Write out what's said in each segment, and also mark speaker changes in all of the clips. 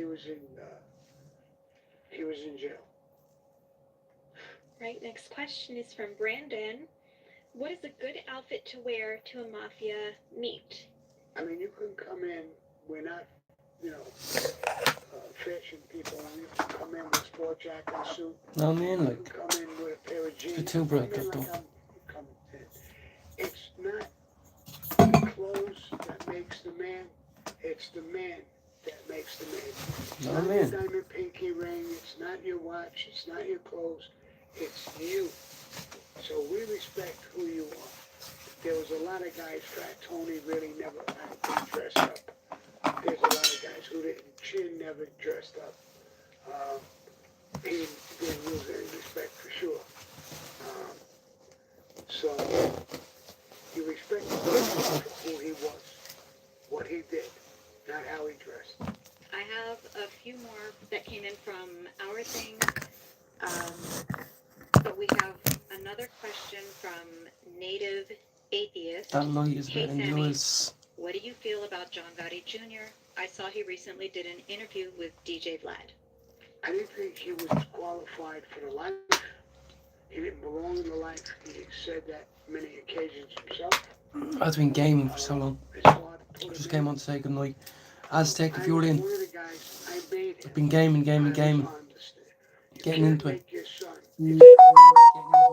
Speaker 1: was in jail.
Speaker 2: Right, next question is from Brandon. What is a good outfit to wear to a mafia meet?
Speaker 1: I mean, you can come in. We're not, you know, fashion people. You can come in with a sport jacket and suit.
Speaker 3: No, I mean,
Speaker 1: You
Speaker 3: like,
Speaker 1: can come in with a pair of jeans.
Speaker 3: the two
Speaker 1: Come
Speaker 3: break
Speaker 1: in
Speaker 3: up
Speaker 1: like
Speaker 3: though.
Speaker 1: I'm coming in. It's not the clothes that makes the man. It's the man that makes the man. It's
Speaker 3: No, I
Speaker 1: not your
Speaker 3: mean,
Speaker 1: diamond pinky ring. It's not your watch. It's not your clothes. It's you. So we respect who you are. There was a lot of guys, Fat Tony really never been dressed up. There's a lot of guys who didn't. Chin never dressed up. He didn't lose any respect for sure. Um, so you respect the person for who he was, what he did, not how he dressed.
Speaker 2: I have a few more that came in from our thing, but we have another question from Native Atheist.
Speaker 3: that light is
Speaker 2: Hey
Speaker 3: letting
Speaker 2: Sammy,
Speaker 3: yours.
Speaker 2: what do you feel about John Gotti Jr.? I saw he recently did an interview with DJ Vlad.
Speaker 1: I didn't think he was qualified for the life. He didn't belong in the life. He said that many occasions himself.
Speaker 3: I've been gaming for so long.
Speaker 1: It's hard to put
Speaker 3: Just
Speaker 1: him
Speaker 3: came
Speaker 1: in.
Speaker 3: on to say goodnight. Aztec, if
Speaker 1: I
Speaker 3: you're
Speaker 1: was
Speaker 3: in,
Speaker 1: one of the guys. I made him.
Speaker 3: I've been gaming.
Speaker 1: I was on the stage. You
Speaker 3: Getting
Speaker 1: can't
Speaker 3: into it.
Speaker 1: make your son.
Speaker 3: Getting into it,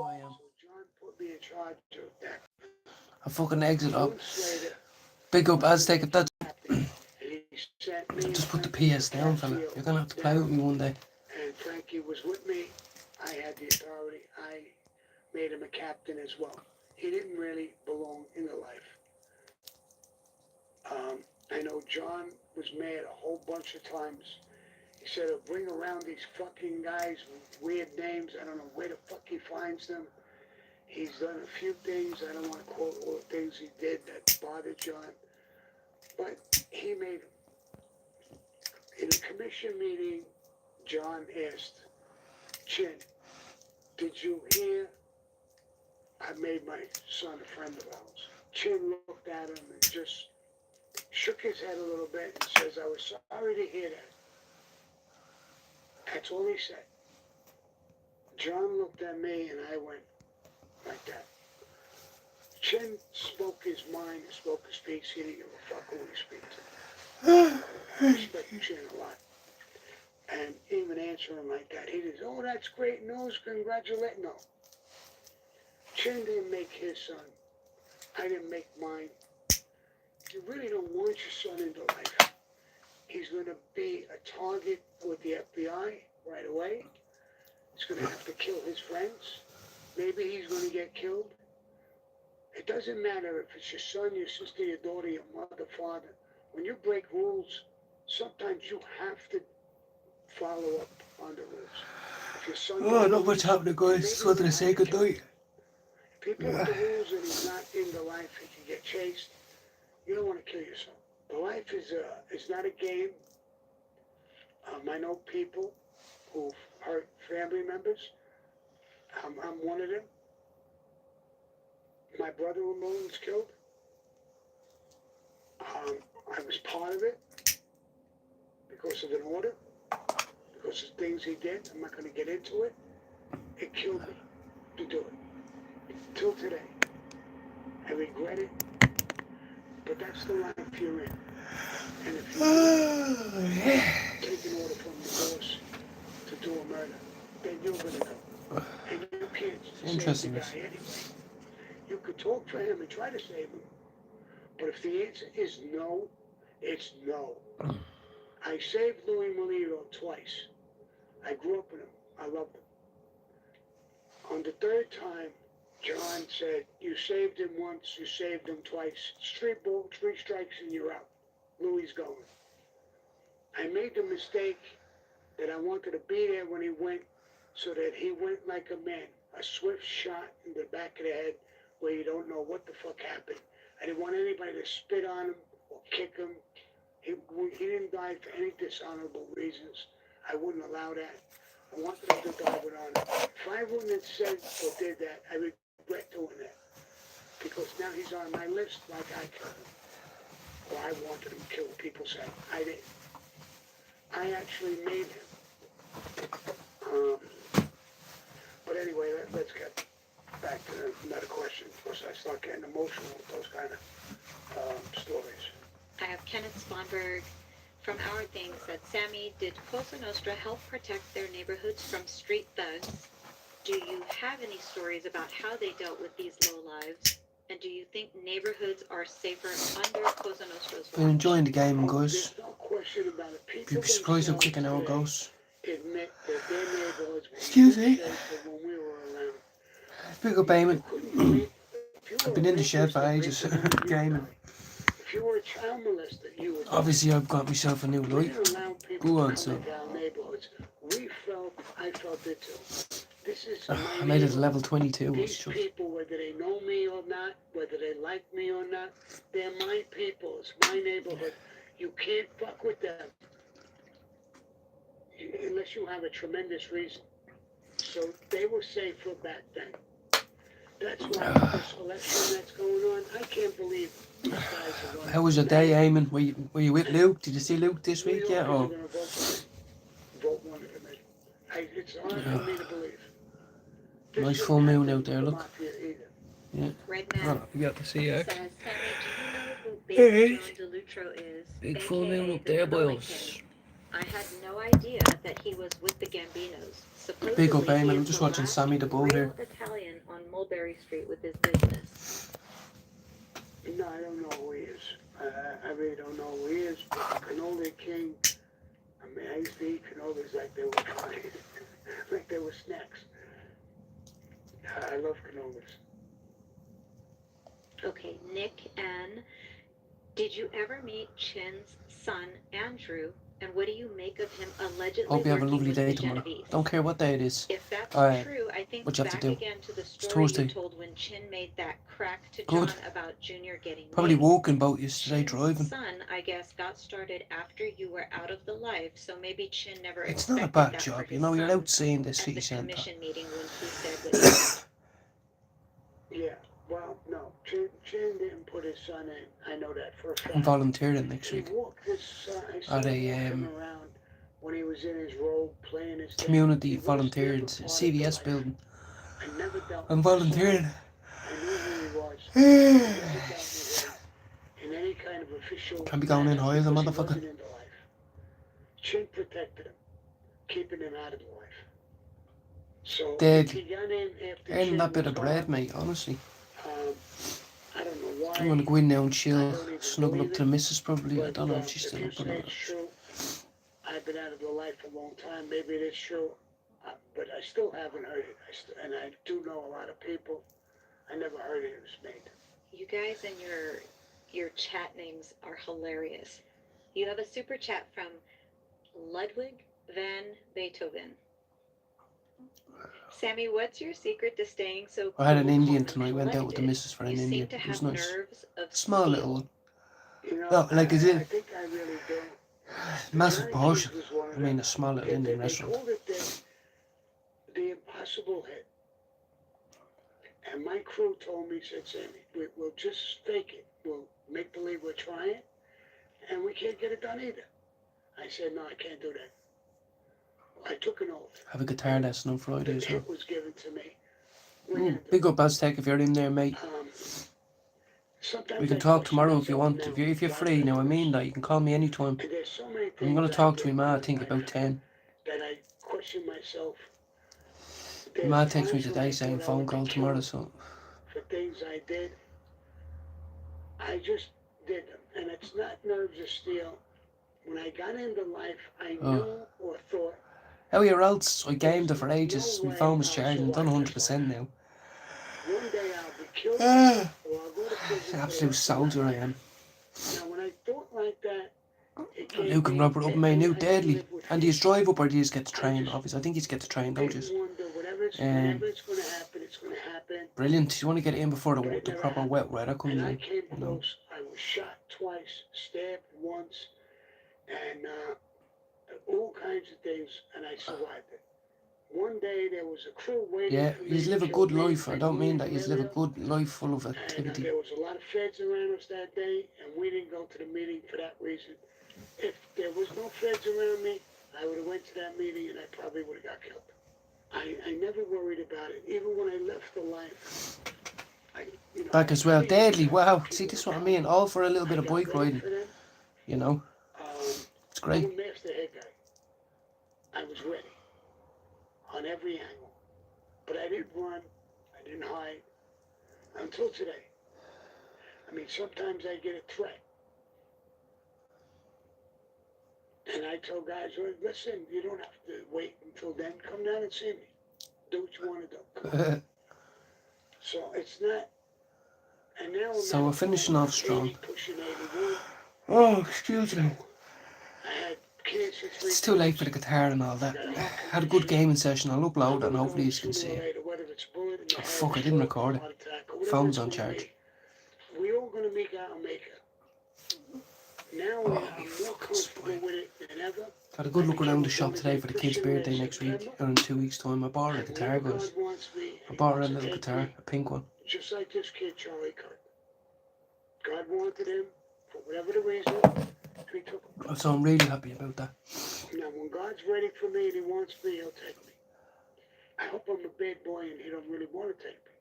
Speaker 3: I am.
Speaker 1: So John put me in charge of that.
Speaker 3: I fucking exit up.
Speaker 1: Months later,
Speaker 3: Big up Aztec if that's.
Speaker 1: captain, and he sent me and
Speaker 3: Just put the
Speaker 1: Frankie
Speaker 3: PS down, fella.
Speaker 1: Castillo
Speaker 3: You're gonna have to play with me one day.
Speaker 1: and Frankie was with me. I had the authority. I made him a captain as well. He didn't really belong in the life. I know John was mad a whole bunch of times. He said, "He'll bring around these fucking guys with weird names. I don't know where the fuck he finds them." He's done a few things. I don't want to quote all the things he did that bothered John. But he made them. In a commission meeting, John asked, "Chin, did you hear I made my son a friend of ours?" Chin looked at him and just shook his head a little bit and says, "I was sorry to hear that." That's all he said. John looked at me and I went like that. Chin spoke his mind and spoke his piece. He didn't give a fuck who he speaks to. I respect Chin a lot. And even answering like that, he didn't, "Oh, that's great news, congratulate." No. Chin didn't make his son. I didn't make mine. You really don't want your son into life. He's going to be a target with the FBI right away. He's going to have to kill his friends. Maybe he's going to get killed. It doesn't matter if it's your son, your sister, your daughter, your mother, father. When you break rules, sometimes you have to follow up on the rules. If your son
Speaker 3: Oh, not much happening, guys. Just wanted to say goodnight.
Speaker 1: If he broke the rules and he's not in the life, he can get chased. You don't want to kill yourself. The life is not a game. I know people who've hurt family members. I'm one of them. My brother-in-law was killed. I was part of it because of an order, because of things he did. I'm not going to get into it. It killed me to do it. Till today. I regret it. But that's the life you're in. And if you take an order from the boss to do a murder, then you're going to go. And you can't save the guy anyway. You could talk for him and try to save him. But if the answer is no, it's no. I saved Louis Molino twice. I grew up with him. I loved him. On the third time, John said, "You saved him once, you saved him twice. Three strikes and you're out. Louis going." I made the mistake that I wanted to be there when he went so that he went like a man. A swift shot in the back of the head where you don't know what the fuck happened. I didn't want anybody to spit on him or kick him. He didn't die for any dishonorable reasons. I wouldn't allow that. I wanted him to die with honor. If I wouldn't have said or did that, I regret doing that. Because now he's on my list like I killed him. Or I wanted him killed. People say, I didn't. I I actually made him. But anyway, let's get back to another question, because I start getting emotional with those kind of stories.
Speaker 2: I have Kenneth Sponberg from Our Thing said, Sammy, did Cosa Nostra help protect their neighborhoods from street thugs? Do you have any stories about how they dealt with these lowlives? And do you think neighborhoods are safer under Cosa Nostra's
Speaker 3: Been
Speaker 2: watch?
Speaker 3: enjoying the game, guys.
Speaker 1: There's no question about it. People
Speaker 3: You'd be surprised how quick an hour
Speaker 1: themselves
Speaker 3: goes.
Speaker 1: admit that their neighborhoods were
Speaker 3: Excuse
Speaker 1: in
Speaker 3: me.
Speaker 1: good shape for when we were around.
Speaker 3: Big up, Eamon.
Speaker 1: If you
Speaker 3: I've
Speaker 1: were
Speaker 3: been
Speaker 1: a
Speaker 3: in the shed for
Speaker 1: rapist,
Speaker 3: ages,
Speaker 1: the rapist would
Speaker 3: gaming.
Speaker 1: die. If you were a child molester, you would die.
Speaker 3: Obviously, I've got myself a new
Speaker 1: We
Speaker 3: life.
Speaker 1: didn't allow people
Speaker 3: Go on,
Speaker 1: to come
Speaker 3: son.
Speaker 1: into our neighborhoods. I felt it too. This is my
Speaker 3: I made it to
Speaker 1: neighborhood.
Speaker 3: level 22.
Speaker 1: These
Speaker 3: It's just,
Speaker 1: people, whether they know me or not, whether they like me or not, they're my people. It's my neighborhood. You can't fuck with them unless you have a tremendous reason. So they were safer back then. That's why this election that's going on, I can't believe these guys are running.
Speaker 3: how was your day, Eamon? Were you with Luke? Did you see Luke this
Speaker 1: New
Speaker 3: week yet?
Speaker 1: Yorkers
Speaker 3: Or
Speaker 1: are gonna vote one of them in. It's hard for me to believe. This
Speaker 3: nice
Speaker 1: shouldn't
Speaker 3: full moon
Speaker 1: happen
Speaker 3: out
Speaker 1: with
Speaker 3: there,
Speaker 1: the
Speaker 3: look.
Speaker 1: mafia either.
Speaker 3: Yeah.
Speaker 2: Red
Speaker 3: Oh,
Speaker 2: Man
Speaker 3: you got to see
Speaker 2: says,
Speaker 3: it.
Speaker 2: Sammy, do you know who
Speaker 3: Hey.
Speaker 2: Big John DeLutro is?
Speaker 3: Big full
Speaker 2: AKA
Speaker 3: moon up
Speaker 2: the
Speaker 3: there,
Speaker 2: Vanilla
Speaker 3: boys.
Speaker 2: King? I had no idea that he was with the Gambinos. Supposedly,
Speaker 3: Big up,
Speaker 2: he
Speaker 3: Eamon.
Speaker 2: is
Speaker 3: I'm just
Speaker 2: the
Speaker 3: watching
Speaker 2: last
Speaker 3: Sammy the Bull
Speaker 2: real
Speaker 3: here.
Speaker 2: Italian on Mulberry Street with his business.
Speaker 1: No, I don't know who he is. I really don't know who he is. But Cannoli King, I mean, I used to eat cannolis like they were like they were snacks. I love cannolis.
Speaker 2: Okay, Nick N. Did you ever meet Chin's son, Andrew? And what do you make of him allegedly
Speaker 3: Hope you have a
Speaker 2: working
Speaker 3: lovely
Speaker 2: with
Speaker 3: day
Speaker 2: the
Speaker 3: tomorrow.
Speaker 2: Genovese?
Speaker 3: Don't care what day it is.
Speaker 2: If that's
Speaker 3: Alright,
Speaker 2: true, I think
Speaker 3: what you have to
Speaker 2: back
Speaker 3: do.
Speaker 2: again to the
Speaker 3: It's
Speaker 2: story you
Speaker 3: Thursday.
Speaker 2: told when Chin made that crack to
Speaker 3: Good.
Speaker 2: John about Junior getting
Speaker 3: Probably
Speaker 2: made.
Speaker 3: walking about yesterday,
Speaker 2: Chin's
Speaker 3: driving.
Speaker 2: son, I guess, got started after you were out of the life, so maybe Chin never
Speaker 3: It's not a
Speaker 2: expected
Speaker 3: bad
Speaker 2: that
Speaker 3: job,
Speaker 2: for
Speaker 3: you
Speaker 2: his
Speaker 3: know, you're
Speaker 2: son
Speaker 3: out seeing the
Speaker 2: at
Speaker 3: city
Speaker 2: the
Speaker 3: centre.
Speaker 2: commission meeting when he said what he said.
Speaker 1: Yeah, well, no, Chin didn't put his son in. I know that for a fact.
Speaker 3: I'm volunteering next
Speaker 1: He
Speaker 3: week
Speaker 1: walked his son. I saw
Speaker 3: at
Speaker 1: him
Speaker 3: a
Speaker 1: walking around when he was in his robe playing his thing.
Speaker 3: community
Speaker 1: He was
Speaker 3: volunteering
Speaker 1: never part of the
Speaker 3: CVS
Speaker 1: life.
Speaker 3: building.
Speaker 1: I never dealt
Speaker 3: I'm
Speaker 1: with his son.
Speaker 3: volunteering.
Speaker 1: I knew who he was. I never dealt with him in any kind of official
Speaker 3: Can't be going in
Speaker 1: manner
Speaker 3: high as a
Speaker 1: because he
Speaker 3: motherfucker.
Speaker 1: wasn't in the life. Chin protected him, keeping him out of the life. So
Speaker 3: Dead.
Speaker 1: if he got in after
Speaker 3: Earning
Speaker 1: Chin
Speaker 3: that bit
Speaker 1: was
Speaker 3: of bread,
Speaker 1: gone,
Speaker 3: mate, honestly.
Speaker 1: I don't know why.
Speaker 3: I'm gonna go in now and
Speaker 1: I
Speaker 3: chill,
Speaker 1: don't even
Speaker 3: snuggle
Speaker 1: believe
Speaker 3: up to the
Speaker 1: it.
Speaker 3: missus probably. I
Speaker 1: But
Speaker 3: don't know if she's
Speaker 1: if
Speaker 3: still
Speaker 1: you
Speaker 3: up or
Speaker 1: say
Speaker 3: not.
Speaker 1: it's true, I've been out of the life a long time. Maybe it is true, but I still haven't heard it. And I do know a lot of people. I never heard it was made.
Speaker 2: You guys and your chat names are hilarious. You have a super chat from Ludwig van Beethoven. Sammy, what's your secret to staying so cool,
Speaker 3: I had an
Speaker 2: calm,
Speaker 3: Indian
Speaker 2: and
Speaker 3: tonight, went out with the
Speaker 2: collected?
Speaker 3: missus for
Speaker 2: You
Speaker 3: an
Speaker 2: seem
Speaker 3: Indian.
Speaker 2: to
Speaker 3: It
Speaker 2: have
Speaker 3: was nice.
Speaker 2: nerves of
Speaker 3: Small
Speaker 2: steel.
Speaker 3: little one.
Speaker 1: You know,
Speaker 3: No, like as in
Speaker 1: I think I really do.
Speaker 3: massive
Speaker 1: Johnny
Speaker 3: portion.
Speaker 1: Keys was one of
Speaker 3: I mean
Speaker 1: them.
Speaker 3: a small little Indian
Speaker 1: They
Speaker 3: restaurant.
Speaker 1: called it the impossible hit. And my crew told me, said, Sammy, we'll just fake it. We'll make believe we're trying, and we can't get it done either. I said, no, I can't do that. Well, I took an oath.
Speaker 3: Have a guitar lesson on
Speaker 1: The
Speaker 3: Friday as well.
Speaker 1: hit was given to me. We're
Speaker 3: Ooh,
Speaker 1: gonna do
Speaker 3: big
Speaker 1: it.
Speaker 3: up Aztec if you're in there, mate.
Speaker 1: Sometimes
Speaker 3: We can
Speaker 1: I
Speaker 3: talk
Speaker 1: question
Speaker 3: tomorrow if you
Speaker 1: myself
Speaker 3: want.
Speaker 1: now,
Speaker 3: If you're free, now I mean that you can call me anytime.
Speaker 1: And there's so many
Speaker 3: I'm
Speaker 1: things
Speaker 3: gonna
Speaker 1: I
Speaker 3: talk to
Speaker 1: did
Speaker 3: my ma. I
Speaker 1: in
Speaker 3: think
Speaker 1: life
Speaker 3: about 10.
Speaker 1: that I question myself.
Speaker 3: My
Speaker 1: There's
Speaker 3: ma texts me
Speaker 1: times when
Speaker 3: today
Speaker 1: I
Speaker 3: saying
Speaker 1: thought I
Speaker 3: phone
Speaker 1: would be
Speaker 3: call tomorrow,
Speaker 1: killed
Speaker 3: so
Speaker 1: for things I did. I just did them, and it's not nerves of steel. When I got into life, I knew or thought.
Speaker 3: how are your else? I gamed it for
Speaker 1: there's
Speaker 3: ages.
Speaker 1: no
Speaker 3: My
Speaker 1: way
Speaker 3: phone was
Speaker 1: I'll
Speaker 3: charging. Done
Speaker 1: survive this
Speaker 3: 100%
Speaker 1: life.
Speaker 3: now.
Speaker 1: One day I'll be killed,
Speaker 3: Ah,
Speaker 1: or I'll go to prison for the
Speaker 3: absolute
Speaker 1: rest of my
Speaker 3: soldier I
Speaker 1: life.
Speaker 3: am.
Speaker 1: Now, when I thought like that, it gave
Speaker 3: Luke and
Speaker 1: me,
Speaker 3: Robert up my new
Speaker 1: I didn't
Speaker 3: deadly.
Speaker 1: live with
Speaker 3: And do you
Speaker 1: fear.
Speaker 3: drive up or do you get to
Speaker 1: I
Speaker 3: train?
Speaker 1: just
Speaker 3: Obviously, I think you get to train, don't you?
Speaker 1: didn't wonder, whenever it's going to happen, it's going to happen.
Speaker 3: Brilliant. You want to get in before
Speaker 1: But it
Speaker 3: the
Speaker 1: never
Speaker 3: proper
Speaker 1: happened.
Speaker 3: wet weather comes
Speaker 1: And I
Speaker 3: in.
Speaker 1: came
Speaker 3: You know.
Speaker 1: close. I was shot twice, stabbed once, and all kinds of things, and I survived it. One day there was a crew waiting
Speaker 3: Yeah,
Speaker 1: for me
Speaker 3: you
Speaker 1: to
Speaker 3: live a
Speaker 1: kill
Speaker 3: good
Speaker 1: me.
Speaker 3: life. I don't mean that. You live a
Speaker 1: malaria,
Speaker 3: good life full of
Speaker 1: and
Speaker 3: activity.
Speaker 1: there was a lot of feds around us that day, and we didn't go to the meeting for that reason. If there was no feds around me, I would have went to that meeting and I probably would have got killed. I never worried about it. Even when I left the life,
Speaker 3: Back as well.
Speaker 1: I
Speaker 3: Deadly. Wow.
Speaker 1: people
Speaker 3: See, this is what I
Speaker 1: down.
Speaker 3: mean. All for a little bit
Speaker 1: I
Speaker 3: of
Speaker 1: got
Speaker 3: bike
Speaker 1: ready
Speaker 3: riding.
Speaker 1: for them.
Speaker 3: You know, it's
Speaker 1: I'm
Speaker 3: great.
Speaker 1: a master head guy. I was ready on every angle. But I didn't run. I didn't hide until today. I mean, sometimes I get a threat. And I tell guys, well, listen, you don't have to wait until then. Come down and see me. Do what you want to do. Come on. So it's not. And now I'm
Speaker 3: So we're finishing off strong.
Speaker 1: 80, pushing 81.
Speaker 3: Oh, excuse me.
Speaker 1: I had cancer 3
Speaker 3: It's too late
Speaker 1: times.
Speaker 3: for the guitar and all that.
Speaker 1: Got a heart
Speaker 3: Had a good
Speaker 1: condition.
Speaker 3: gaming session. I'll upload
Speaker 1: I'm
Speaker 3: it and
Speaker 1: gonna
Speaker 3: hopefully
Speaker 1: go
Speaker 3: you can see
Speaker 1: sooner or
Speaker 3: it.
Speaker 1: later, whether it's a bullet in the
Speaker 3: Oh
Speaker 1: head,
Speaker 3: fuck, I
Speaker 1: a
Speaker 3: didn't
Speaker 1: stroke,
Speaker 3: record
Speaker 1: a
Speaker 3: it.
Speaker 1: heart attack, or whatever
Speaker 3: Phone's
Speaker 1: it's
Speaker 3: on
Speaker 1: gonna
Speaker 3: charge.
Speaker 1: be. We all gonna make our maker. Now I'm more comfortable with it than ever.
Speaker 3: Had a good look around the shop today for the kid's birthday next week, or in 2 weeks' time. I bought her a guitar, guys. I bought her a little guitar, a pink one.
Speaker 1: Just like this kid, Charlie Kirk. God wanted him for whatever the reason, and he took him.
Speaker 3: So I'm really happy about that.
Speaker 1: Now, when God's ready for me and he wants me, he'll take me. I hope I'm a bad boy and he don't really want to take me.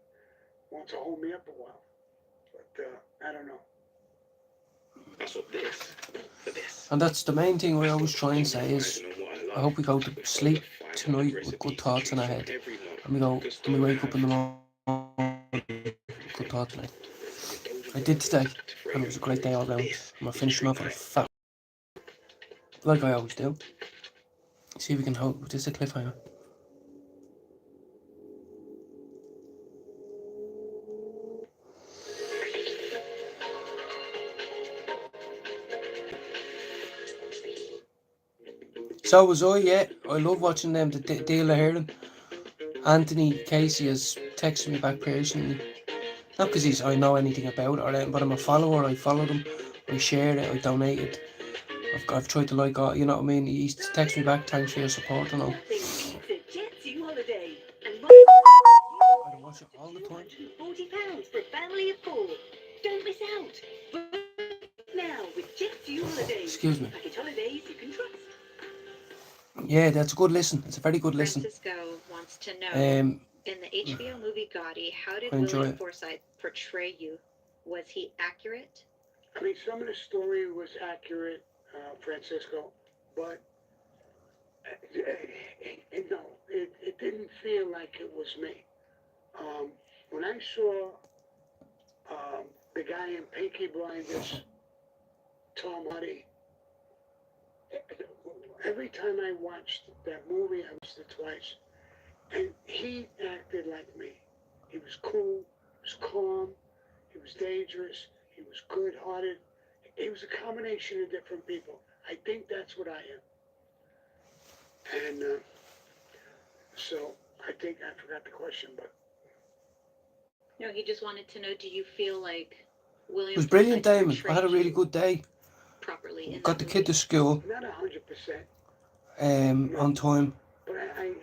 Speaker 1: Wants to hold me up a while. But, I don't know.
Speaker 3: And that's the main thing we always try and say is, I hope we go to sleep tonight with good thoughts in our head. And we wake up in the morning with good thoughts in our head. I did today, and it was a great day all round. And we're finishing off on a fat, like I always do. See if we can hold this a cliffhanger. So was I, yeah. I love watching them, the deal of hearing. Anthony Casey has texted me back personally. Not because I know anything about it or anything, but I'm a follower. I followed him, I shared it, I donated. I've tried to like, you know what I mean? He's texted me back, thanks for your support and all. I watch it all the time.
Speaker 4: £240 for a family of 4. Don't miss out. Book now with Jet2 Holidays.
Speaker 3: Excuse me.
Speaker 4: Package holidays you can trust.
Speaker 3: Yeah, that's a good listen. It's a very good listen.
Speaker 2: Francisco wants to know,
Speaker 3: Um,
Speaker 2: in the HBO movie Gotti, how did
Speaker 3: I enjoy
Speaker 2: William
Speaker 3: it.
Speaker 2: Forsythe portray you? Was he accurate?
Speaker 1: I mean, some of the story was accurate, Francisco, but no, it didn't feel like it was me. When I saw the guy in Peaky Blinders, Tom Hardy, every time I watched that movie, I watched it twice, and he acted like me. He was cool, he was calm, he was dangerous, he was good-hearted. He was a combination of different people. I think that's what I am. And so I think I forgot the question, but
Speaker 2: No, he just wanted to know, do you feel like William
Speaker 3: it was brilliant,
Speaker 2: Forsythe
Speaker 3: Damon. I had a really good day.
Speaker 2: properly in
Speaker 3: Got the
Speaker 2: that
Speaker 3: kid to school
Speaker 1: not 100%.
Speaker 3: on time.
Speaker 1: But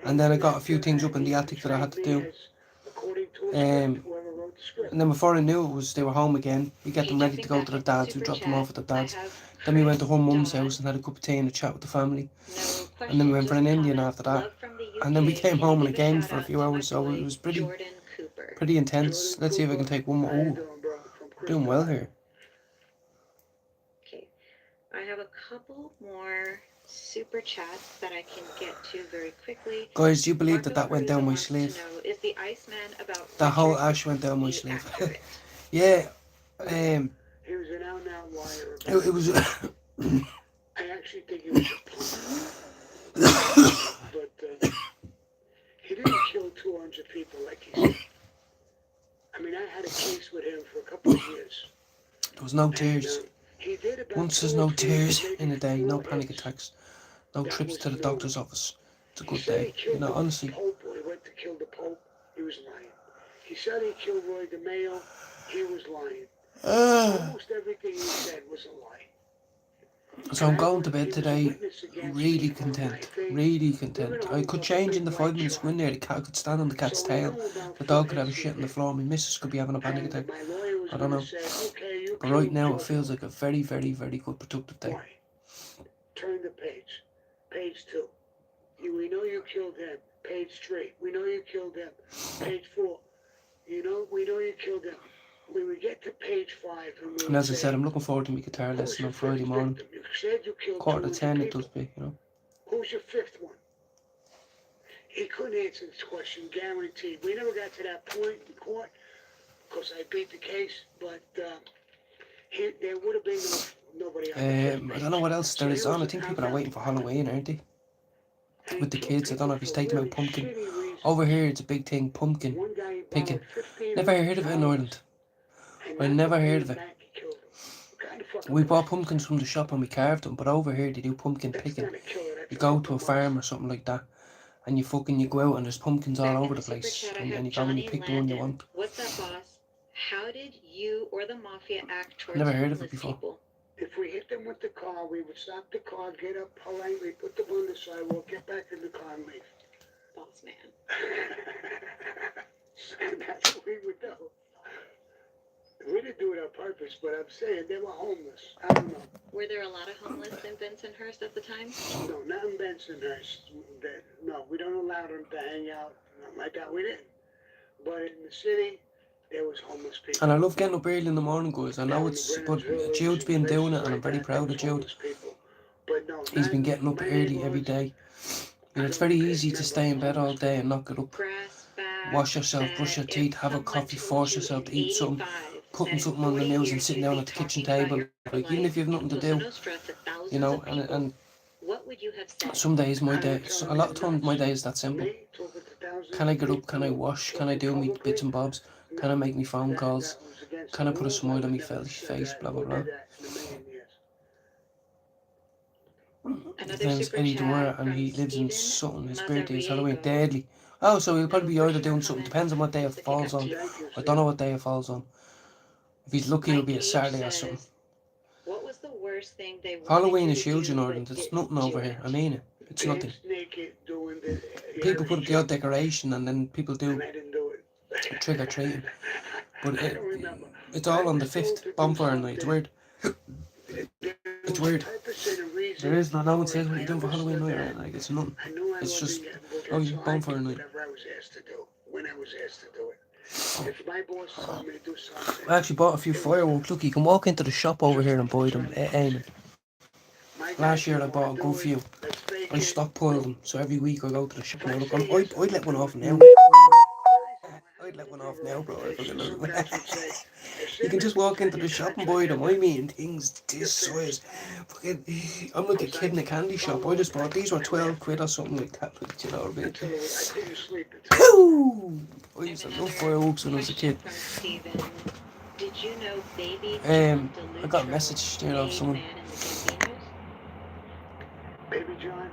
Speaker 3: And then I got a few things up in the attic that I had to do. And then before I knew it, they were home again. We got them ready to go to their dad's. We dropped them off at their dad's. Then we went to her mum's house and had a cup of tea and a chat with the family. And then we went for an Indian after that. And then we came home and I gamed for a few hours, so it was pretty intense. Let's see if I can take one more. Oh, doing well here.
Speaker 2: Okay, I have a couple more super chats that I can get to very quickly.
Speaker 3: Guys, do you believe that
Speaker 2: Marco
Speaker 3: went down
Speaker 2: Caruso
Speaker 3: my
Speaker 2: wants to
Speaker 3: sleeve?
Speaker 2: know, is the Iceman about
Speaker 3: That whole
Speaker 2: Richard
Speaker 3: ash went down my
Speaker 2: E.
Speaker 3: sleeve.
Speaker 2: accurate?
Speaker 3: Yeah.
Speaker 1: He was an out-and-out liar.
Speaker 3: It was.
Speaker 1: I actually think he was a punk. But he didn't kill 200 people like he said. I mean, I had a case with him for a couple of years.
Speaker 3: There was no tears.
Speaker 1: And, he did about
Speaker 3: Once there's
Speaker 1: 2
Speaker 3: no
Speaker 1: or 3,
Speaker 3: tears
Speaker 1: maybe
Speaker 3: in a day,
Speaker 1: 4
Speaker 3: no panic
Speaker 1: hits.
Speaker 3: attacks, no
Speaker 1: That
Speaker 3: trips
Speaker 1: was
Speaker 3: to the
Speaker 1: normal.
Speaker 3: doctor's office. It's a
Speaker 1: He
Speaker 3: good
Speaker 1: said he
Speaker 3: day.
Speaker 1: killed
Speaker 3: You know,
Speaker 1: the
Speaker 3: honestly.
Speaker 1: Pope, or he went to kill the Pope. He was lying. He said he killed Roy DeMeo. He was lying. Almost everything he said was a lie.
Speaker 3: So I'm going to bed today really content. Really content. I could change in the 5 minutes go in there. The cat could stand on the cat's tail. The dog could have a shit on the floor. My missus could be having a panic attack. I don't know. But right now it feels like a very, very, very good productive day.
Speaker 1: Why? Turn the page. Page 2. We know you killed him. Page 3. We know you killed him. Page 4. We know you killed him. We would get to page 5 and we
Speaker 3: And
Speaker 1: would
Speaker 3: as I
Speaker 1: say,
Speaker 3: said, I'm looking forward to my guitar
Speaker 1: who's
Speaker 3: lesson
Speaker 1: your
Speaker 3: on Friday
Speaker 1: fifth
Speaker 3: morning.
Speaker 1: victim? You said you killed 200
Speaker 3: 10 it
Speaker 1: people.
Speaker 3: does be, you know.
Speaker 1: Who's your fifth one? He couldn't answer this question, guaranteed. We never got to that point in court because I beat the case, but there would have been nobody on the fifth page.
Speaker 3: I don't know what else
Speaker 1: So
Speaker 3: there
Speaker 1: he
Speaker 3: is on. I
Speaker 1: was
Speaker 3: think
Speaker 1: a
Speaker 3: people are
Speaker 1: timeout
Speaker 3: waiting for
Speaker 1: pilot.
Speaker 3: Halloween, aren't they?
Speaker 1: And he
Speaker 3: With the
Speaker 1: killed
Speaker 3: kids, I don't know if
Speaker 1: people
Speaker 3: he's
Speaker 1: for
Speaker 3: taking out
Speaker 1: really
Speaker 3: pumpkin.
Speaker 1: shitty reasons.
Speaker 3: Over here, it's a big thing, pumpkin
Speaker 1: One guy
Speaker 3: picking.
Speaker 1: borrowed
Speaker 3: Never heard of it in
Speaker 1: $1,500
Speaker 3: Ireland.
Speaker 1: and
Speaker 3: I
Speaker 1: not
Speaker 3: never
Speaker 1: to pay
Speaker 3: heard
Speaker 1: him
Speaker 3: of it.
Speaker 1: back, he killed him. What kind of fucking
Speaker 3: We bought
Speaker 1: bullshit is
Speaker 3: pumpkins
Speaker 1: that?
Speaker 3: from the shop and we carved them, but over here they do pumpkin
Speaker 1: That's
Speaker 3: picking.
Speaker 1: not a killer, that's
Speaker 3: You
Speaker 1: a
Speaker 3: go to a
Speaker 1: fucking
Speaker 3: farm or
Speaker 1: monster.
Speaker 3: something like that, and you go out and there's pumpkins all
Speaker 2: Back in
Speaker 3: over
Speaker 2: the
Speaker 3: the
Speaker 2: super
Speaker 3: place,
Speaker 2: chat, I
Speaker 3: and
Speaker 2: have
Speaker 3: you go and you
Speaker 2: Johnny
Speaker 3: pick the one you
Speaker 2: Landon.
Speaker 3: want.
Speaker 2: What's up, boss? How did you or the mafia act towards
Speaker 3: Never heard of it
Speaker 2: homeless
Speaker 3: before.
Speaker 2: people?
Speaker 1: If we hit them with the car, we would stop the car, get up politely, put them on the sidewalk, get back in the car and leave.
Speaker 2: Boss man.
Speaker 1: And that's what we would do. We didn't do it on purpose, but I'm saying they were homeless. I don't know.
Speaker 2: Were there a lot of homeless in Bensonhurst at the time?
Speaker 1: No, not in Bensonhurst. No, we don't allow them to hang out. Nothing like that. We didn't. But in the city, there was homeless people.
Speaker 3: And I love getting up early in the morning, guys. I know
Speaker 1: Down
Speaker 3: it's,
Speaker 1: in
Speaker 3: but
Speaker 1: Greenwich Village
Speaker 3: Jude's
Speaker 1: and
Speaker 3: been doing
Speaker 1: places
Speaker 3: it, and I'm
Speaker 1: like
Speaker 3: very
Speaker 1: that,
Speaker 3: proud
Speaker 1: there
Speaker 3: of
Speaker 1: was
Speaker 3: Jude.
Speaker 1: homeless people. But no,
Speaker 3: He's
Speaker 1: not
Speaker 3: been
Speaker 1: in
Speaker 3: getting up
Speaker 1: my
Speaker 3: early every
Speaker 1: neighborhoods.
Speaker 3: day.
Speaker 1: I
Speaker 3: It's
Speaker 1: don't
Speaker 3: very
Speaker 1: remember
Speaker 3: easy to stay in bed all
Speaker 1: homeless
Speaker 3: day
Speaker 1: people.
Speaker 3: and not get up.
Speaker 2: Grass back
Speaker 3: Wash yourself, brush your
Speaker 2: that
Speaker 3: teeth,
Speaker 2: if
Speaker 3: have a
Speaker 2: someone
Speaker 3: coffee,
Speaker 2: told
Speaker 3: force
Speaker 2: you
Speaker 3: yourself to
Speaker 2: in
Speaker 3: eat something,
Speaker 2: 85
Speaker 3: putting
Speaker 2: that
Speaker 3: something
Speaker 2: in
Speaker 3: on the
Speaker 2: 40
Speaker 3: news and
Speaker 2: years
Speaker 3: sitting
Speaker 2: you'd
Speaker 3: down
Speaker 2: be
Speaker 3: at the kitchen
Speaker 2: talking about
Speaker 3: table.
Speaker 2: your
Speaker 3: Like, even
Speaker 2: life
Speaker 3: if you've
Speaker 2: in
Speaker 3: nothing to
Speaker 2: Cosa
Speaker 3: do,
Speaker 2: Nostra to thousands
Speaker 3: you know,
Speaker 2: of people,
Speaker 3: and
Speaker 2: what would you have said?
Speaker 3: some days my
Speaker 1: I
Speaker 3: day,
Speaker 1: would tell
Speaker 3: a
Speaker 1: them
Speaker 3: lot
Speaker 1: you're
Speaker 3: of times my
Speaker 1: nuts.
Speaker 3: day is that simple.
Speaker 1: Me, talking to thousands
Speaker 3: Can I
Speaker 1: of
Speaker 3: get up? Can I
Speaker 1: people,
Speaker 3: wash? Can I
Speaker 1: talking
Speaker 3: do me
Speaker 1: publicly?
Speaker 3: bits and bobs? Can I
Speaker 1: No,
Speaker 3: make me phone calls?
Speaker 1: that was against
Speaker 3: Can
Speaker 1: the
Speaker 3: I put a
Speaker 1: rules. I
Speaker 3: smile
Speaker 1: would
Speaker 3: on my
Speaker 1: never have said
Speaker 3: face?
Speaker 1: that
Speaker 3: Blah, blah,
Speaker 1: or
Speaker 3: blah.
Speaker 1: did that in a million years.
Speaker 3: His
Speaker 2: Another
Speaker 3: name's
Speaker 2: super
Speaker 3: Eddie Dwyer,
Speaker 2: chat
Speaker 3: and
Speaker 2: from
Speaker 3: he lives in
Speaker 2: Steven
Speaker 3: Sutton. His birthday is Halloween.
Speaker 2: Mazariego.
Speaker 3: Deadly. Oh, so he'll
Speaker 2: No
Speaker 3: probably be either
Speaker 2: questions or
Speaker 3: doing something. Depends on what day it
Speaker 2: comments. Just a few
Speaker 3: falls on.
Speaker 2: got
Speaker 1: Thank you,
Speaker 3: I don't know
Speaker 1: Sam.
Speaker 3: what day it falls on. If he's lucky, it'll
Speaker 2: Mike
Speaker 3: be a
Speaker 2: H
Speaker 3: Saturday or something.
Speaker 2: says, what was the worst thing they wanted
Speaker 3: Halloween
Speaker 2: you
Speaker 3: is
Speaker 2: to
Speaker 3: huge in
Speaker 2: do
Speaker 3: Ireland.
Speaker 2: but
Speaker 3: It's
Speaker 2: didn't
Speaker 3: nothing over
Speaker 2: do
Speaker 3: here.
Speaker 2: it?
Speaker 3: I mean it. It's nothing.
Speaker 1: Dance naked doing the
Speaker 3: People
Speaker 1: Irish
Speaker 3: put up the odd
Speaker 1: jump,
Speaker 3: decoration, and then people do
Speaker 1: and I didn't do it.
Speaker 3: trick or treating. But
Speaker 1: I don't remember.
Speaker 3: it's
Speaker 1: But I
Speaker 3: all on the
Speaker 1: was told
Speaker 3: 5th,
Speaker 1: to do
Speaker 3: bonfire night. It's
Speaker 1: something.
Speaker 3: weird.
Speaker 1: There
Speaker 3: It's
Speaker 1: was a
Speaker 3: weird.
Speaker 1: purpose and a reason.
Speaker 3: There is no one
Speaker 1: for
Speaker 3: says
Speaker 1: it.
Speaker 3: what are
Speaker 1: I
Speaker 3: you doing for Halloween
Speaker 1: understood
Speaker 3: night,
Speaker 1: that.
Speaker 3: right? Like, it's nothing.
Speaker 1: I knew I
Speaker 3: It's
Speaker 1: wasn't
Speaker 3: just,
Speaker 1: getting booked,
Speaker 3: oh,
Speaker 1: so I
Speaker 3: bonfire
Speaker 1: did
Speaker 3: night.
Speaker 1: whatever I was asked to do when I was asked to do it. If my boss told me to do something,
Speaker 3: I actually bought a few
Speaker 1: it was
Speaker 3: fireworks.
Speaker 1: done.
Speaker 3: Look, you can walk into the shop over here and buy
Speaker 1: Just
Speaker 3: them,
Speaker 1: trying to fix
Speaker 3: Eamon.
Speaker 1: it. My
Speaker 3: Last
Speaker 1: guys
Speaker 3: year I
Speaker 1: didn't
Speaker 3: bought a
Speaker 1: want to
Speaker 3: good
Speaker 1: do
Speaker 3: few.
Speaker 1: it. Let's fake
Speaker 3: I
Speaker 1: it.
Speaker 3: stockpile them, so every week I go to the shop
Speaker 1: If
Speaker 3: now.
Speaker 1: I
Speaker 3: Look,
Speaker 1: say yes,
Speaker 3: I'd
Speaker 1: I'm
Speaker 3: let one
Speaker 1: gonna
Speaker 3: off
Speaker 1: do
Speaker 3: now.
Speaker 1: it.
Speaker 3: I'd let one off now, bro. I fucking
Speaker 1: Some
Speaker 3: love
Speaker 1: guys would say,
Speaker 3: it.
Speaker 1: if
Speaker 3: You can
Speaker 1: Sam
Speaker 3: just
Speaker 1: ever
Speaker 3: walk into
Speaker 1: sign
Speaker 3: the
Speaker 1: your
Speaker 3: shop and
Speaker 1: contract,
Speaker 3: buy them. I mean, things
Speaker 1: you're
Speaker 3: this
Speaker 1: finished.
Speaker 3: size. Fucking, I'm like a kid in a candy shop. I just bought these were 12 quid or something like that. Like, you know what I mean?
Speaker 1: Until I couldn't sleep until
Speaker 3: Pew! I
Speaker 2: I
Speaker 3: used
Speaker 2: have
Speaker 3: to love
Speaker 2: another
Speaker 3: fireworks when I was a
Speaker 2: question
Speaker 3: kid.
Speaker 2: from Steven. Did you know baby John
Speaker 3: I got a
Speaker 2: DeLutro
Speaker 3: message there of
Speaker 2: made
Speaker 3: someone.
Speaker 2: Man in the Gambinos?
Speaker 1: Baby John,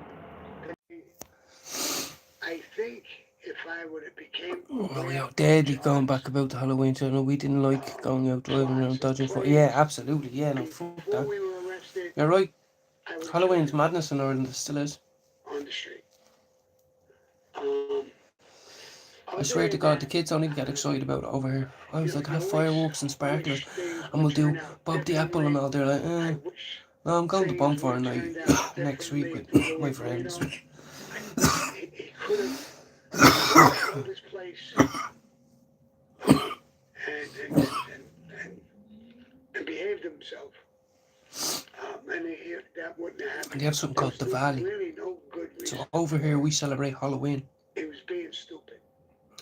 Speaker 1: I think if I would have became
Speaker 3: Oh, we
Speaker 1: aware
Speaker 3: are
Speaker 1: of
Speaker 3: deadly
Speaker 1: drugs,
Speaker 3: going back about the Halloween channel. We didn't like going out driving
Speaker 1: plots
Speaker 3: around
Speaker 1: and
Speaker 3: dodging for.
Speaker 1: plans,
Speaker 3: Yeah, absolutely. Yeah, no, fuck
Speaker 1: before
Speaker 3: that.
Speaker 1: we were arrested,
Speaker 3: You're right.
Speaker 1: I would have
Speaker 3: Halloween's
Speaker 1: killed
Speaker 3: madness in Ireland. It still is.
Speaker 1: on the street. Um,
Speaker 3: I swear
Speaker 1: other
Speaker 3: to
Speaker 1: than
Speaker 3: God, the
Speaker 1: that,
Speaker 3: kids don't even get excited about it over here. I was like,
Speaker 1: I
Speaker 3: have fireworks and
Speaker 1: wish
Speaker 3: sparklers,
Speaker 1: things
Speaker 3: and we'll
Speaker 1: would turn
Speaker 3: do
Speaker 1: out
Speaker 3: Bob the Apple and
Speaker 1: differently.
Speaker 3: all. They're like,
Speaker 1: I wish
Speaker 3: no, I'm going to
Speaker 1: things
Speaker 3: bonfire
Speaker 1: would have
Speaker 3: night
Speaker 1: turned out
Speaker 3: next week
Speaker 1: differently
Speaker 3: with
Speaker 1: for
Speaker 3: my
Speaker 1: Louis
Speaker 3: friends.
Speaker 1: Burrito. He could have held his place and behaved himself. That wouldn't have happened.
Speaker 3: And they have something called
Speaker 1: There was
Speaker 3: Diwali.
Speaker 1: really no good reason.
Speaker 3: So over here we celebrate Halloween
Speaker 1: It was being stupid.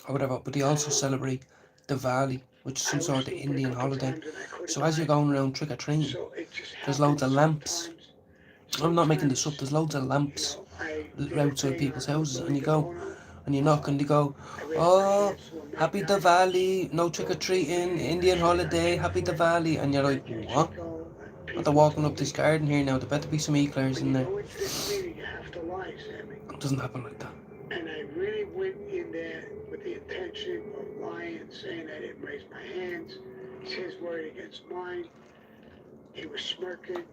Speaker 3: or whatever, but they also celebrate Diwali, which is
Speaker 1: I
Speaker 3: some
Speaker 1: was
Speaker 3: sort of
Speaker 1: stupid a
Speaker 3: Indian
Speaker 1: couple
Speaker 3: holiday.
Speaker 1: times and I could have
Speaker 3: So as you're
Speaker 1: died.
Speaker 3: going around trick or treating,
Speaker 1: So it just
Speaker 3: there's loads of
Speaker 1: happened
Speaker 3: lamps. I'm not making this up.
Speaker 1: sometimes,
Speaker 3: There's loads of lamps
Speaker 1: I did a
Speaker 3: outside
Speaker 1: thing
Speaker 3: people's
Speaker 1: on
Speaker 3: houses, and
Speaker 1: Louis
Speaker 3: you go
Speaker 1: Burrito.
Speaker 3: and you knock and they go,
Speaker 1: I raised my
Speaker 3: oh,
Speaker 1: hands to a mad
Speaker 3: happy
Speaker 1: guy.
Speaker 3: Diwali, no trick or treating, Indian holiday, happy Diwali, and you're like, what? But they're walking up this garden here now. There better be some eclairs
Speaker 1: When
Speaker 3: in
Speaker 1: you
Speaker 3: there.
Speaker 1: go into this meeting, you have to lie, Sammy.
Speaker 3: It doesn't happen like that.
Speaker 1: And I really went in there with the intention of lying and saying I didn't raise my hands. It's his word against mine. He was smirking,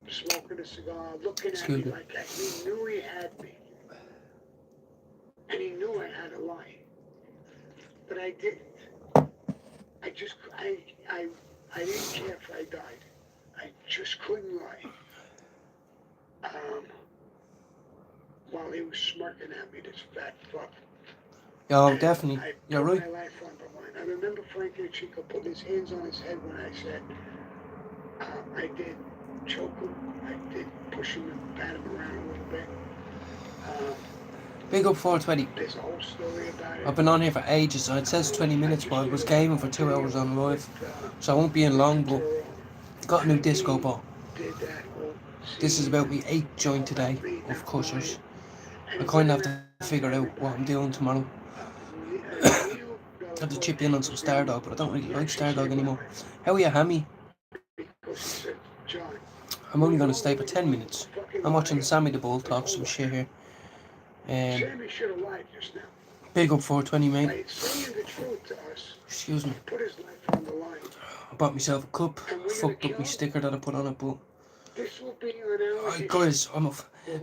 Speaker 1: smoking a cigar, looking at me like he knew he had me. And he knew I had to lie. But I didn't. I didn't care if I died. I just couldn't lie. while he was smirking at me, this fat fuck.
Speaker 3: Oh,
Speaker 1: And
Speaker 3: definitely.
Speaker 1: I
Speaker 3: You're
Speaker 1: put
Speaker 3: right.
Speaker 1: my life on the line. I remember Frankie Chico putting his hands on his head when I said, I did choke him, I did push him and pat him around a little bit.
Speaker 3: Big up 420.
Speaker 1: There's a whole story about it.
Speaker 3: I've been on here for ages, so it says 20 minutes, but I was gaming for 2 hours on live, so I won't be in long, but got a new disco ball. This is about me 8th joint today of Cushers. I kind of have to figure out what I'm doing tomorrow. I have to chip in on some Stardog, but I don't really like Stardog anymore. How are you, Hammy? I'm only going to stay for 10 minutes. I'm watching Sammy the Bull talk some shit here. Big up 420, mate. Excuse me. I bought myself a cup. Fucked up my sticker that I put on it, but guys,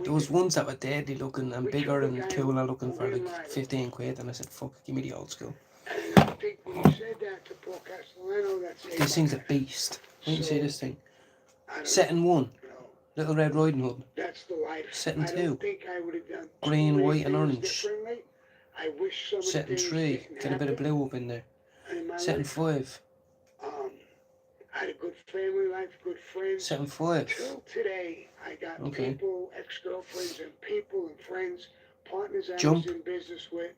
Speaker 3: there was ones that were deadly looking and bigger and cooler looking for like 15 quid, and I said, fuck it, give me the old school. This thing's a beast. Let me see this thing. Setting 1, Little Red Riding Hood. Setting 2, green, white and orange. Setting 3, get a bit of blue up in there. Setting 5.
Speaker 1: I had a good family life, good friends.
Speaker 3: Setting 5.
Speaker 1: Till today, I got
Speaker 3: Okay.
Speaker 1: people, ex-girlfriends and people and friends, partners I
Speaker 3: Jump.
Speaker 1: was in business with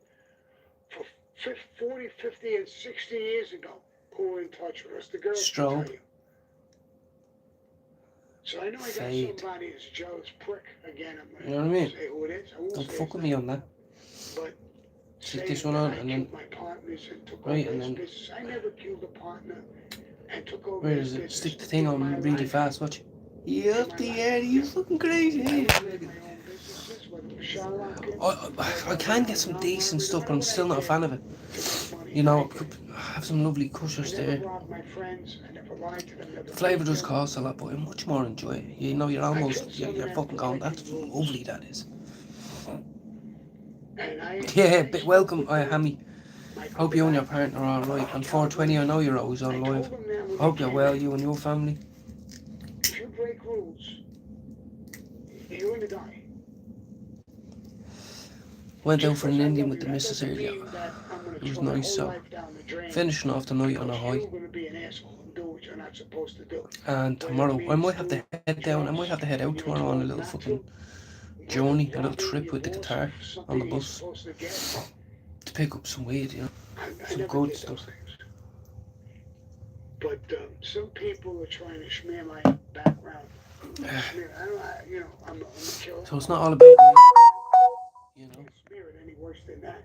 Speaker 1: for 40, 50 and 60 years ago who were in touch with us. The girls can
Speaker 3: Strobe.
Speaker 1: tell you. So I know I got
Speaker 3: Fade.
Speaker 1: somebody who's jealous prick again. I'm
Speaker 3: You know what I mean?
Speaker 1: say who it is. I won't
Speaker 3: Don't
Speaker 1: say
Speaker 3: fuck
Speaker 1: his
Speaker 3: with me
Speaker 1: name,
Speaker 3: on that.
Speaker 1: but
Speaker 3: Stick
Speaker 1: saying
Speaker 3: this one
Speaker 1: that
Speaker 3: on
Speaker 1: I
Speaker 3: and then
Speaker 1: killed my partners and took
Speaker 3: right,
Speaker 1: over
Speaker 3: and
Speaker 1: his
Speaker 3: then
Speaker 1: business. I never killed a partner and took over
Speaker 3: where
Speaker 1: his
Speaker 3: is it?
Speaker 1: business.
Speaker 3: Stick the thing
Speaker 1: In my
Speaker 3: on really
Speaker 1: life,
Speaker 3: fast, watch. You up the air, you fucking crazy. I can get some decent stuff, but I'm still not a fan of it. You know, I have some lovely Cushers there. The flavour does cost a lot, but I much more enjoy it. You know, you're fucking going, that's lovely, that is. Yeah, welcome, Hammy. Hope you and your partner are alright. And 420, I know you're always on live. I hope you're well, you and your family.
Speaker 1: If you break rules, you're gonna die.
Speaker 3: Went out for an Indian with the missus earlier. It was nice, so finishing off the night on a high. And tomorrow, I might have to head down, I might have to head out tomorrow on a little fucking journey, a little trip with the guitar on the bus. To pick up some weed, you know, some good stuff.
Speaker 1: But some people are trying to smear my background. I'm a killer.
Speaker 3: So it's not all about me, you know.
Speaker 1: Smear it any worse than that.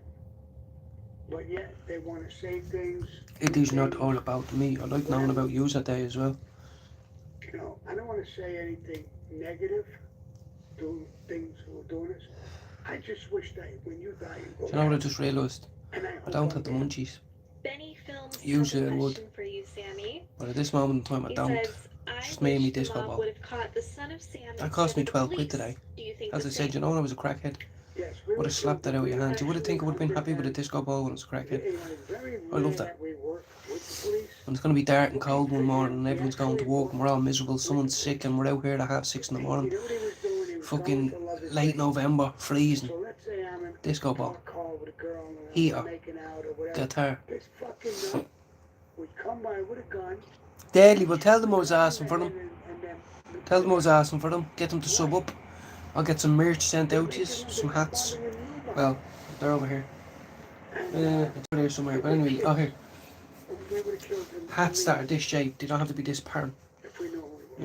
Speaker 1: But yet they want to say things.
Speaker 3: It is not all about me. I like knowing about you that day as well.
Speaker 1: You know, I don't want to say anything negative to things who are doing this. I just wish that when you die, you go.
Speaker 3: Do you know what I just realised? I don't have the munchies.
Speaker 2: Benny Films
Speaker 3: Usually
Speaker 2: has
Speaker 3: I
Speaker 2: a
Speaker 3: would.
Speaker 2: question for you, Sammy.
Speaker 3: But at this moment in time, I
Speaker 2: He
Speaker 3: don't.
Speaker 2: says,
Speaker 3: Just
Speaker 2: I
Speaker 3: me and me
Speaker 2: wish the
Speaker 3: disco
Speaker 2: mob
Speaker 3: ball.
Speaker 2: would have caught the son of Sam
Speaker 3: That cost me
Speaker 2: instead of
Speaker 3: 12
Speaker 2: the
Speaker 3: quid
Speaker 2: police.
Speaker 3: today.
Speaker 2: Do you think
Speaker 3: As
Speaker 2: the
Speaker 3: I said,
Speaker 2: same?
Speaker 3: you know when I was a crackhead, would have slapped that out of your hand. You would have think I would have been happy with a disco ball when I was a crackhead. I love that. When it's going to be dark and cold one morning and everyone's going to work and we're all miserable, someone's sick and we're out here at 6:30 in the morning. Fucking late November, freezing. Disco ball. Heater. Guitar. Daily, well tell them I was asking for them. Tell them I was asking for them. Get them to sub up. I'll get some merch sent out to you, some hats. Well, they're over here. It's over here somewhere, but anyway, here. Hats that are this shape, they don't have to be this pattern. You know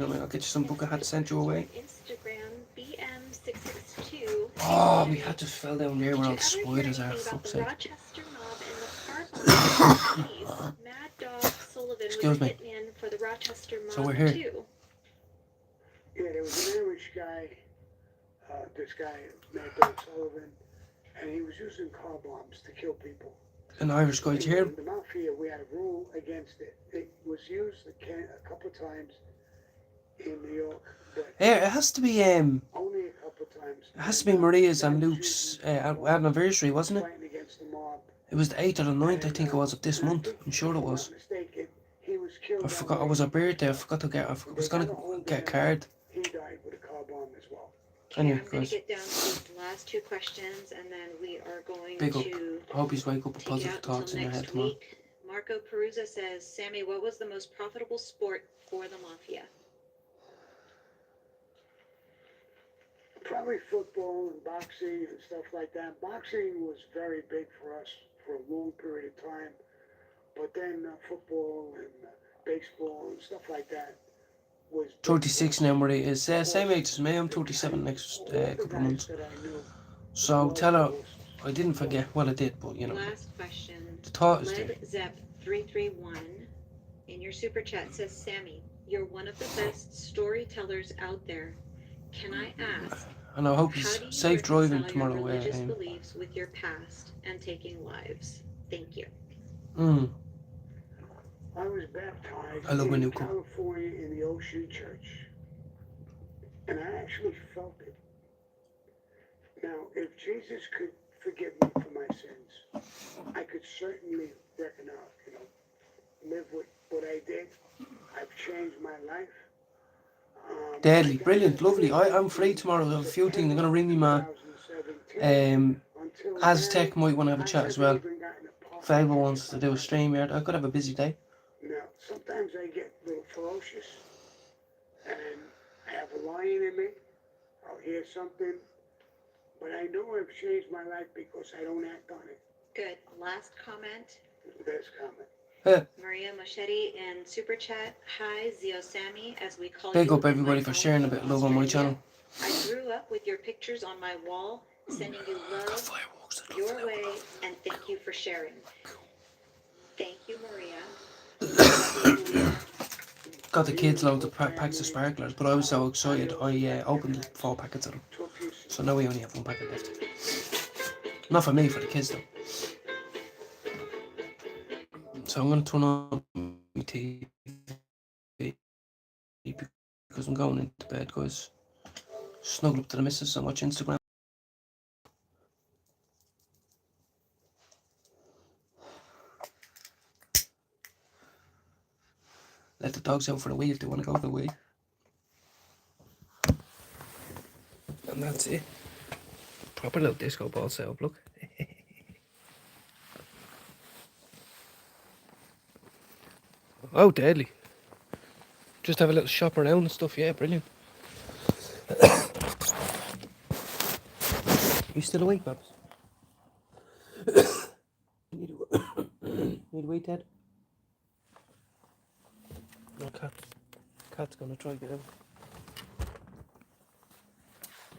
Speaker 3: what I mean? I'll get you some bucket hats sent your way.
Speaker 2: Instagram BM662.
Speaker 3: Oh, my hat just fell down there where all the spiders are, for fuck's sake.
Speaker 2: Rochester mob in the park. Mad Dog Sullivan
Speaker 3: Excuse
Speaker 2: was a
Speaker 3: me.
Speaker 2: hitman for the Rochester mob
Speaker 3: So we're here.
Speaker 2: too.
Speaker 1: Yeah, there was an Irish guy, this guy, Mad Dog Sullivan, and he was using car bombs to kill people.
Speaker 3: An Irish guy, did you hear him?
Speaker 1: In the Mafia, we had a rule against it. It was used a couple of times in New York, but
Speaker 3: Yeah, it has to be,
Speaker 1: only a couple of times.
Speaker 3: it has to be Maria's and Luke's anniversary, wasn't it?
Speaker 1: Fighting against the mob.
Speaker 3: It was the 8th or the 9th, I think it was, of this month. I'm sure it was.
Speaker 1: He was killed.
Speaker 3: I forgot, it was her birthday, I forgot to get, I was going to get a card.
Speaker 1: He died with a car bomb as well.
Speaker 3: Anyway,
Speaker 2: I'm gonna
Speaker 3: guys.
Speaker 2: get down to these last two questions, and then we are going
Speaker 3: Big up.
Speaker 2: to
Speaker 3: I hope you wake up with
Speaker 2: take it
Speaker 3: positive
Speaker 2: out
Speaker 3: thoughts in
Speaker 2: until
Speaker 3: your head
Speaker 2: next
Speaker 3: tomorrow.
Speaker 2: week. Marco Perusa says, Sammy, what was the most profitable sport for the Mafia?
Speaker 1: Probably football and boxing and stuff like that. Boxing was very big for us for a long period of time. But then football and baseball and stuff like that was big for
Speaker 3: 36
Speaker 1: us.
Speaker 3: now, Marie is same age as me. I'm
Speaker 1: It
Speaker 3: 37
Speaker 1: kind of-
Speaker 3: next
Speaker 1: all the
Speaker 3: couple of
Speaker 1: guys
Speaker 3: months.
Speaker 1: that I knew
Speaker 3: So
Speaker 1: loved
Speaker 3: tell her
Speaker 1: horses.
Speaker 3: I didn't forget. Well, I did, but you know,
Speaker 2: Last question.
Speaker 3: the thought is there.
Speaker 2: Led Zepp 331 in your super chat says, Sammy, you're one of the best storytellers out there. Can I ask,
Speaker 3: And I hope
Speaker 2: how
Speaker 3: he's
Speaker 2: do you
Speaker 3: safe driving
Speaker 2: reconcile your
Speaker 3: tomorrow.
Speaker 2: religious beliefs with your past and taking lives? Thank you.
Speaker 1: I was baptized
Speaker 3: I love my
Speaker 1: in
Speaker 3: new cup.
Speaker 1: California in the Ocean Church. And I actually felt it. Now, if Jesus could forgive me for my sins, I could certainly reckon out, live with what I did. I've changed my life.
Speaker 3: Deadly, brilliant, lovely. I'm free tomorrow. I have a few things. They're gonna ring me, man. Aztec might want to have a chat as well. Faber wants to do a stream here. I could have a busy day.
Speaker 1: Now, sometimes I get a little ferocious, and I have a lion in me. I'll hear something, but I know I've changed my life because I don't act on it.
Speaker 2: Good. Last comment.
Speaker 1: Best comment.
Speaker 2: Maria Moschetti in Super Chat. Hi, Zio Sammy, as we call
Speaker 3: Big
Speaker 2: you
Speaker 3: up
Speaker 2: in
Speaker 3: everybody
Speaker 2: my
Speaker 3: for
Speaker 2: home
Speaker 3: sharing a
Speaker 2: in
Speaker 3: bit of love on my
Speaker 2: Australia.
Speaker 3: channel.
Speaker 2: I grew up with your pictures on my wall, sending you love your way, and thank you for sharing. Thank you, Maria.
Speaker 3: Got the kids loads of packs of sparklers, but I was so excited I opened 4 packets of them. So now we only have 1 packet left. Not for me, for the kids though. So I'm going to turn on my TV because I'm going into bed, guys. Snuggle up to the missus and watch Instagram. Let the dogs out for the wee if they want to go for the wee. And that's it. Proper little disco ball setup, look. Oh, deadly. Just have a little shop around and stuff, yeah, brilliant. You still awake, Babs? Need a wee, Ted? No, Cat's gonna try to get out.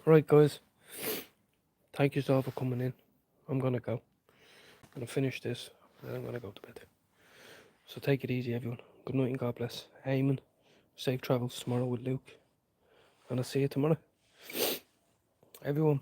Speaker 3: Right, guys. Thank you all for coming in. I'm gonna go. I'm gonna finish this, and then I'm gonna go to bed. So take it easy, everyone. Good night and God bless. Amen. Safe travels tomorrow with Luke. And I'll see you tomorrow. Everyone.